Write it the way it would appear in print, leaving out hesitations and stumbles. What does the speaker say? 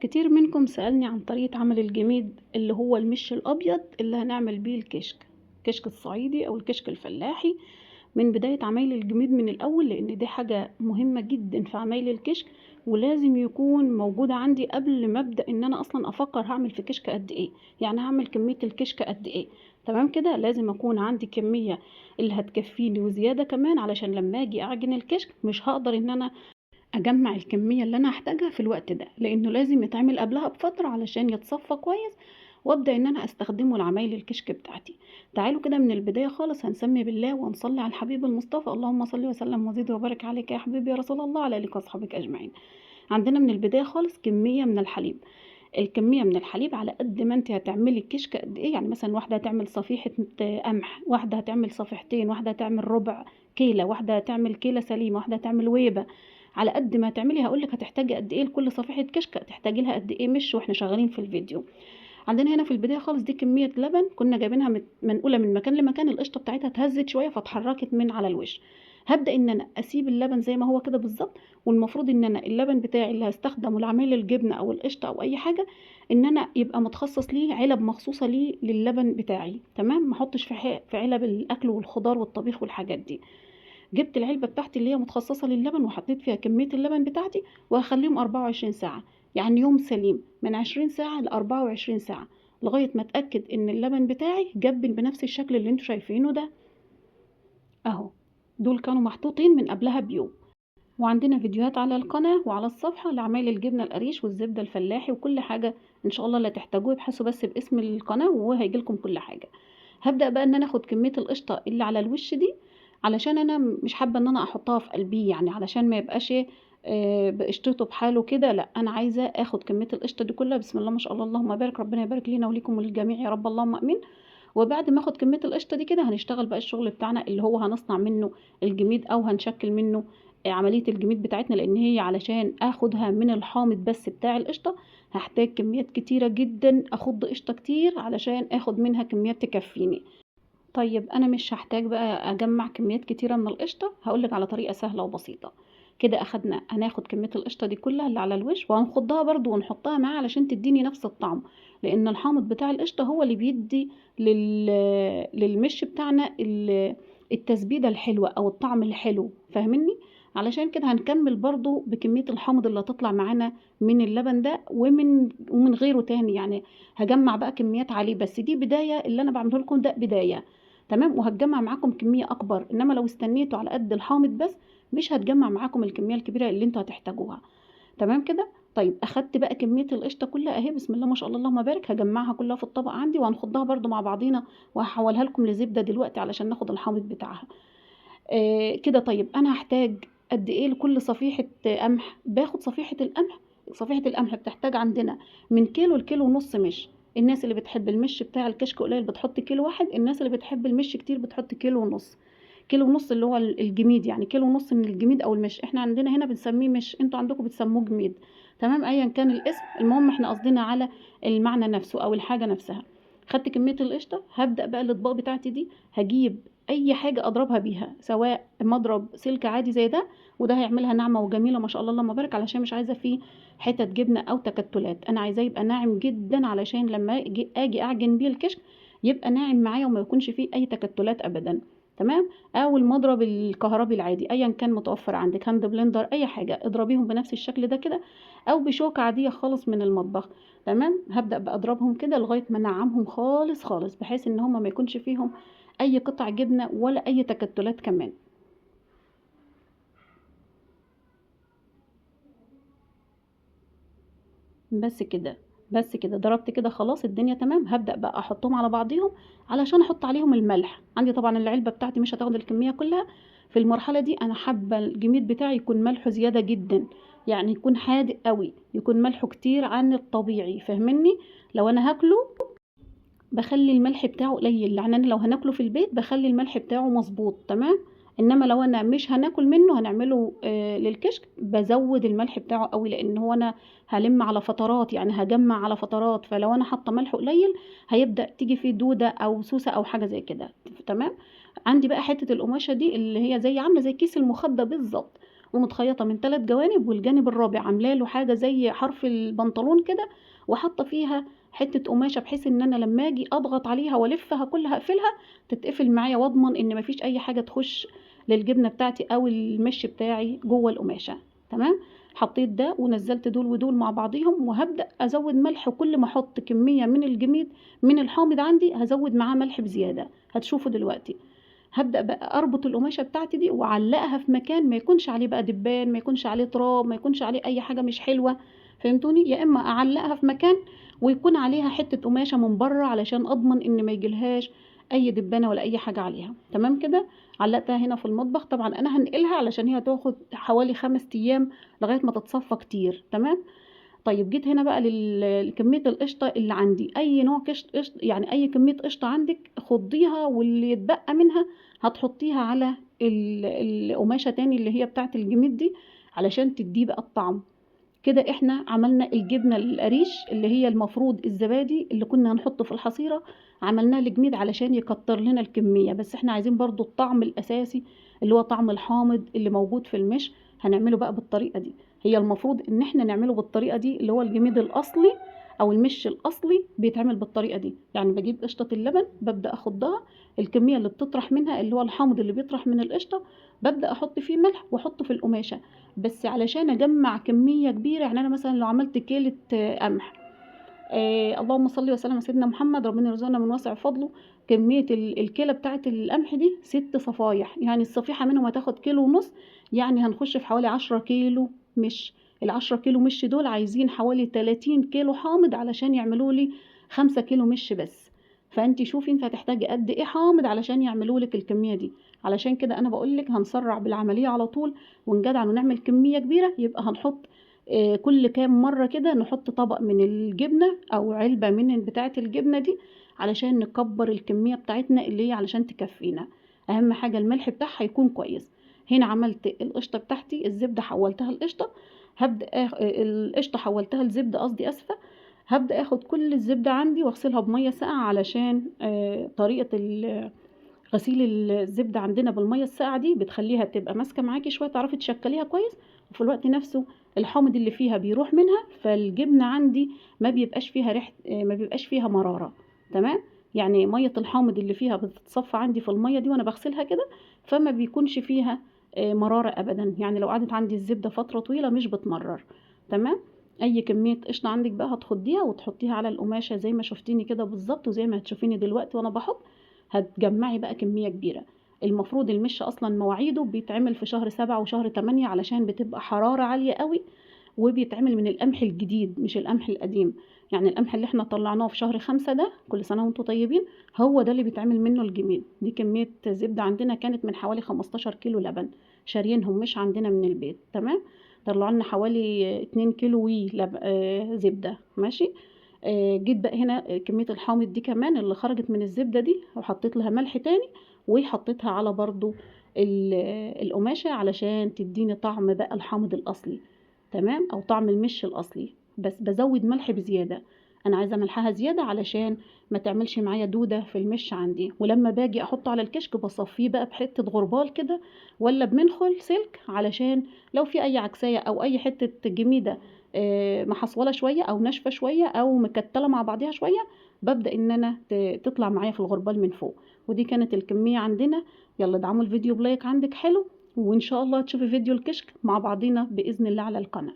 كتير منكم سألني عن طريقة عمل الجميد اللي هو المش الأبيض اللي هنعمل بيه الكشك الصعيدي أو الكشك الفلاحي. من بداية عمايل الجميد من الأول، لأن دي حاجة مهمة جدا في عمايل الكشك، ولازم يكون موجودة عندي قبل ما أبدأ إن أنا أصلا أفكر هعمل في كشك قد إيه، يعني هعمل كمية الكشك قد إيه. تمام كده، لازم أكون عندي كمية اللي هتكفيني وزيادة كمان، علشان لما أجي أعجن الكشك مش هقدر إن أنا اجمع الكمية اللي انا هحتاجها في الوقت ده، لانه لازم يتعمل قبلها بفترة علشان يتصفى كويس وابدا ان انا استخدمه لعمايل الكشك بتاعتي. تعالوا كده من البداية خالص، هنسمي بالله ونصلي على الحبيب المصطفى. اللهم صل وسلم وزد وبارك عليك يا حبيبي يا رسول الله، على آلك واصحابك اجمعين. عندنا من البداية خالص كمية من الحليب. الكمية من الحليب على قد ما انت هتعملي الكشك قد ايه، يعني مثلا واحدة هتعمل صفيحة قمح، واحدة هتعمل صفيحتين، واحدة هتعمل ربع كيلة، واحدة هتعمل كيلة سليمة، واحدة هتعمل ويبة. على قد ما هتعملي هقولك هتحتاجي قد ايه لكل صفيحة كشك، هتحتاجي لها قد ايه مش واحنا شغالين في الفيديو. عندنا هنا في البداية خالص دي كمية لبن كنا جايبينها منقولة من مكان لمكان، القشطة بتاعتها اتهزت شوية فاتحركت من على الوش. هبدأ ان انا اسيب اللبن زي ما هو كده بالظبط، والمفروض ان انا اللبن بتاعي اللي هستخدمه لعميل الجبنة او القشطة او اي حاجة، ان انا يبقى متخصص ليه علب مخصوصة ليه للبن بتاعي. تمام، ما احطش في علب الاكل والخضار والطبيخ والحاجات دي. جبت العلبة بتاعتي اللي هي متخصصة للبن وحطيت فيها كمية اللبن بتاعتي، وهخليهم 24 ساعة، يعني يوم سليم من 20 ساعة ل 24 ساعة، لغاية ما اتأكد ان اللبن بتاعي جبن بنفس الشكل اللي انتوا شايفينه ده اهو. دول كانوا محطوطين من قبلها بيوم. وعندنا فيديوهات على القناة وعلى الصفحة لعمايل الجبنة القريش والزبدة الفلاحي وكل حاجة ان شاء الله لا تحتاجوه، ابحثوا بس باسم القناة وهيجيلكم كل حاجة. هبدأ بقى ان انا اخد كمية القشطة اللي على الوش دي، علشان انا مش حابة ان انا احطها في قلبي، يعني علشان ما يبقاش بقشطته بحاله كده، لا انا عايزة اخد كمية القشطة دي كلها. بسم الله ما شاء الله، اللهم بارك، ربنا يبارك لينا وليكم وللجميع يا رب، اللهم امين. وبعد ما اخد كمية القشطة دي كده هنشتغل بقى الشغل بتاعنا اللي هو هنصنع منه الجميد او هنشكل منه عملية الجميد بتاعتنا، لان هي علشان اخدها من الحامض بس بتاع القشطة هحتاج كميات كتيرة جدا، اخد قشطة كتير علشان اخد منها كميات تكفيني. طيب انا مش هحتاج بقى اجمع كميات كتيرة من القشطة، هقولك على طريقة سهلة وبسيطة. كده هناخد كمية القشطة دي كلها اللي على الوش وهنخضها برضو ونحطها معاه علشان تديني نفس الطعم، لان الحامض بتاع القشطة هو اللي بيدي لل... للمش بتاعنا التسبيدة الحلوة او الطعم الحلو، فاهمني؟ علشان كده هنكمل برضو بكمية الحامض اللي هتطلع معانا من اللبن ده ومن غيره تاني، يعني هجمع بقى كميات عليه، بس دي بداية اللي انا بعمله لكم ده بداية. تمام، وهتجمع معاكم كمية اكبر، انما لو استنيتوا على قد الحامض بس مش هتجمع معاكم الكمية الكبيرة اللي انتوا هتحتاجوها. تمام كده. طيب اخدت بقى كمية القشطة كلها اهي، بسم الله ما شاء الله اللهم بارك، هجمعها كلها في الطبق عندي وهنخضها برضو مع بعضينا، وهحولها لكم لزبدة دلوقتي علشان ناخد الحامض بتاعها. كده. طيب انا هحتاج قد ايه لكل صفيحة قمح؟ باخد صفيحة القمح بتحتاج عندنا من كيلو لكيلو ونص مش. الناس اللي بتحب المش بتاع الكشك قليل بتحط كيلو واحد، الناس اللي بتحب المش كتير بتحط كيلو ونص. كيلو ونص اللي هو الجميد، يعني كيلو ونص من الجميد او المش، احنا عندنا هنا بنسميه مش، انتوا عندكم بتسموه جميد. تمام، ايا كان الاسم، المهم احنا قصدنا على المعنى نفسه او الحاجة نفسها. خدت كمية القشطة، هبدأ بقى الاطباق بتاعتي دي هجيب اي حاجة اضربها بيها، سواء مضرب سلك عادي زي ده، وده هيعملها ناعمة وجميلة ما شاء الله اللهم بارك، علشان مش عايزة فيه حتت جبنة او تكتلات، انا عايزاه يبقى ناعم جدا علشان لما اجي اعجن بيه الكشك يبقى ناعم معايا وما يكونش فيه اي تكتلات ابدا. تمام. او المضرب الكهربي العادي ايا كان متوفر عندك، هاند بلندر اي حاجة، اضربيهم بنفس الشكل ده كده، او بشوكة عادية خالص من المطبخ. تمام، هبدأ بقى اضربهم كده لغاية ما انعمهم خالص خالص، بحيث ان هما ما يكونش فيهم اي قطع جبنة ولا اي تكتلات كمان. بس كده، بس كده ضربت كده خلاص الدنيا تمام. هبدأ بقى احطهم على بعضيهم علشان احط عليهم الملح. عندي طبعا العلبة بتاعتي مش هتاخد الكمية كلها، في المرحلة دي انا حابة الجميد بتاعي يكون ملحه زيادة جدا، يعني يكون حادق قوي، يكون ملحه كتير عن الطبيعي، فاهمني؟ لو انا هاكله بخلي الملح بتاعه قليل، يعني انا لو هناكله في البيت بخلي الملح بتاعه مظبوط. تمام. انما لو انا مش هناكل منه هنعمله للكشك بزود الملح بتاعه قوي، لان هو انا هلم على فترات، يعني هجمع على فترات، فلو انا حاطه ملح قليل هيبدا تيجي فيه دوده او سوسه او حاجه زي كده. تمام. عندي بقى حته القماشه دي اللي هي زي عامله زي كيس المخده بالظبط، ومتخيطه من 3 جوانب، والجانب الرابع عامله له حاجه زي حرف البنطلون كده، وحاطه فيها حته قماشه بحيث ان انا لما اجي اضغط عليها والفها كلها اقفلها تتقفل معايا، واضمن ان مفيش اي حاجه تخش للجبنه بتاعتي او المش بتاعي جوه القماشه. تمام. حطيت ده ونزلت دول ودول مع بعضيهم، وهبدا ازود ملح، وكل ما احط كميه من الجميد من الحامض عندي هزود معاه ملح بزياده، هتشوفوا دلوقتي. هبدأ بقى اربط القماشة بتاعتي دي واعلقها في مكان ما يكونش عليه بقى دبان، ما يكونش عليه تراب، ما يكونش عليه اي حاجة مش حلوة. فهمتوني؟ يا اما اعلقها في مكان ويكون عليها حتة قماشة من بره علشان اضمن ان ما يجيلهاش اي دبانة ولا اي حاجة عليها. تمام كده. علقتها هنا في المطبخ. طبعا انا هنقلها علشان هي هتاخد حوالي 5 ايام لغاية ما تتصفى كتير. تمام. طيب جيت هنا بقى لكمية القشطة اللي عندي، أي نوع يعني أي كمية قشطة عندك خضيها، واللي يتبقى منها هتحطيها على القماشة تاني اللي هي بتاعة الجميد دي علشان تديه بقى الطعم. كده احنا عملنا الجبنة القريش اللي هي المفروض الزبادي اللي كنا هنحطه في الحصيرة، عملناه لجميد علشان يكتر لنا الكمية، بس احنا عايزين برضو الطعم الأساسي اللي هو طعم الحامض اللي موجود في المش، هنعمله بقى بالطريقة دي. هي المفروض ان احنا نعمله بالطريقة دي، اللي هو الجميد الأصلي او المش الأصلي بيتعمل بالطريقة دي. يعني بجيب قشطة اللبن، ببدأ اخدها الكمية اللي بتطرح منها اللي هو الحامض اللي بيطرح من القشطة، ببدأ احط فيه ملح واحطه في القماشة، بس علشان اجمع كميه كبيره. يعني انا مثلا لو عملت كيلة قمح، اللهم صل وسلم على سيدنا محمد، ربنا يرزقنا من واسع فضله. كميه الكيلة بتاعه القمح دي 6 صفايح، يعني الصفيحه منهم هتاخد كيلو ونص، يعني هنخش في حوالي 10 كيلو مش. ال10 كيلو مش دول عايزين حوالي 30 كيلو حامض علشان يعملوا لي 5 كيلو مش بس. فانت شوفي انت هتحتاجي قد ايه حامض علشان يعملوا لك الكميه دي. علشان كده انا بقول لك هنسرع بالعمليه على طول ونجدع ونعمل كميه كبيره. يبقى هنحط كل كام مرة كده نحط طبق من الجبنة أو علبة من بتاعة الجبنة دي علشان نكبر الكمية بتاعتنا اللي هي علشان تكفينا. أهم حاجة الملح بتاعها يكون كويس. هنا عملت القشطة بتاعتي، الزبدة حولتها القشطة، هبدأ القشطة حولتها لزبدة، قصدي أسفة. هبدأ اخد كل الزبدة عندي واغسلها بمية ساقعة علشان طريقة غسيل الزبدة عندنا بالمية الساقعة دي بتخليها تبقى ماسكة معاكي شوية، تعرفي تشكليها كويس، وفي الوقت نفسه الحامض اللي فيها بيروح منها، فالجبنة عندي ما بيبقاش فيها ريحة، ما بيبقاش فيها مرارة. تمام. يعني مية الحامض اللي فيها بتتصفى عندي في المية دي وانا بغسلها كده، فما بيكونش فيها مرارة ابدا. يعني لو قعدت عندي الزبدة فترة طويلة مش بتمرر. تمام. اي كمية قشطة عندك بقى هتخديها وتحطيها على القماشة زي ما شفتيني كده بالظبط، وزي ما هتشوفيني دلوقتي وانا بحط. هتجمعي بقى كمية كبيرة. المفروض المش اصلا مواعيده بيتعمل في شهر 7 وشهر 8 علشان بتبقى حرارة عالية قوي، وبيتعمل من القمح الجديد مش القمح القديم. يعني القمح اللي احنا طلعناه في شهر 5 ده، كل سنة وانتم طيبين، هو ده اللي بيتعمل منه الجميد. دي كمية زبدة عندنا كانت من حوالي 15 كيلو لبن شاريينهم مش عندنا من البيت. تمام. طلعوا لنا حوالي 2 كيلو زبدة. ماشي. جيت بقى هنا كمية الحامض دي كمان اللي خرجت من الزبدة دي، وحطيت لها ملح تاني، وحطيتها على برضو القماشة علشان تديني طعم بقى الحامض الأصلي. تمام. أو طعم المش الأصلي، بس بزود ملح بزيادة. أنا عايزة ملحها زيادة علشان ما تعملش معايا دودة في المش عندي. ولما باجي أحطه على الكشك بصفيه بقى بحتة غربال كده ولا بمنخل سلك، علشان لو في أي عكساية أو أي حتة جميدة محصوله شويه او ناشفه شويه او مكتله مع بعضها شويه، ببدا ان انا تطلع معايا في الغربال من فوق. ودي كانت الكميه عندنا. يلا ادعموا الفيديو بلايك عندك حلو، وان شاء الله تشوفي فيديو الكشك مع بعضينا باذن الله على القناه.